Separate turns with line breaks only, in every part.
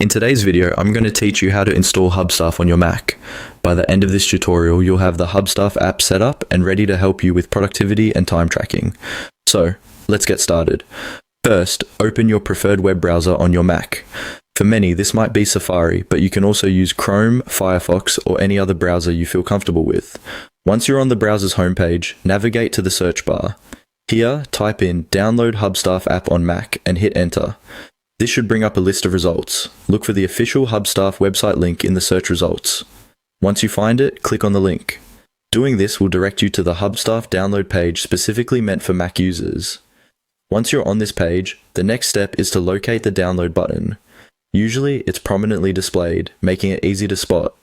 In today's video, I'm going to teach you how to install Hubstaff on your Mac. By the end of this tutorial, you'll have the Hubstaff app set up and ready to help you with productivity and time tracking. So, let's get started. First, open your preferred web browser on your Mac. For many, this might be Safari, but you can also use Chrome, Firefox, or any other browser you feel comfortable with. Once you're on the browser's homepage, navigate to the search bar. Here, type in Download Hubstaff app on Mac and hit enter. This should bring up a list of results. Look for the official Hubstaff website link in the search results. Once you find it, click on the link. Doing this will direct you to the Hubstaff download page specifically meant for Mac users. Once you're on this page, the next step is to locate the download button. Usually, it's prominently displayed, making it easy to spot.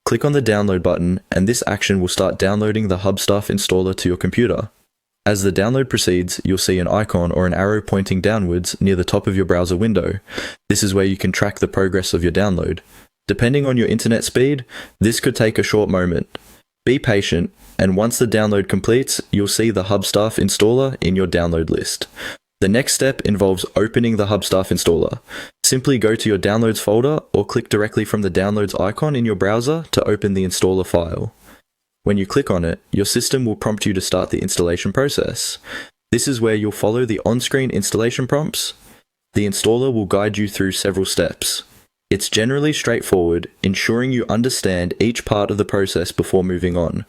Click on the download button, and this action will start downloading the Hubstaff installer to your computer. As the download proceeds, you'll see an icon or an arrow pointing downwards near the top of your browser window. This is where you can track the progress of your download. Depending on your internet speed, this could take a short moment. Be patient, and once the download completes, you'll see the Hubstaff installer in your download list. The next step involves opening the Hubstaff installer. Simply go to your Downloads folder or click directly from the Downloads icon in your browser to open the installer file. When you click on it, your system will prompt you to start the installation process. This is where you'll follow the on-screen installation prompts. The installer will guide you through several steps. It's generally straightforward, ensuring you understand each part of the process before moving on.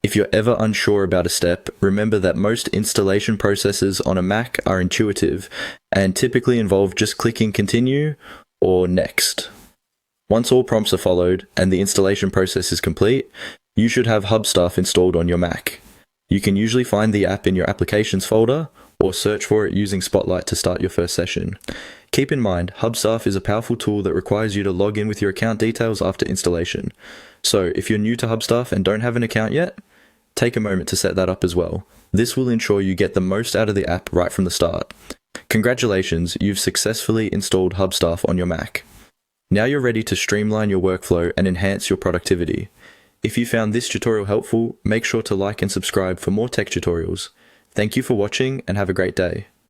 If you're ever unsure about a step, remember that most installation processes on a Mac are intuitive and typically involve just clicking Continue or Next. Once all prompts are followed and the installation process is complete, you should have Hubstaff installed on your Mac. You can usually find the app in your Applications folder or search for it using Spotlight to start your first session. Keep in mind, Hubstaff is a powerful tool that requires you to log in with your account details after installation. So if you're new to Hubstaff and don't have an account yet, take a moment to set that up as well. This will ensure you get the most out of the app right from the start. Congratulations, you've successfully installed Hubstaff on your Mac. Now you're ready to streamline your workflow and enhance your productivity. If you found this tutorial helpful, make sure to like and subscribe for more tech tutorials. Thank you for watching and have a great day.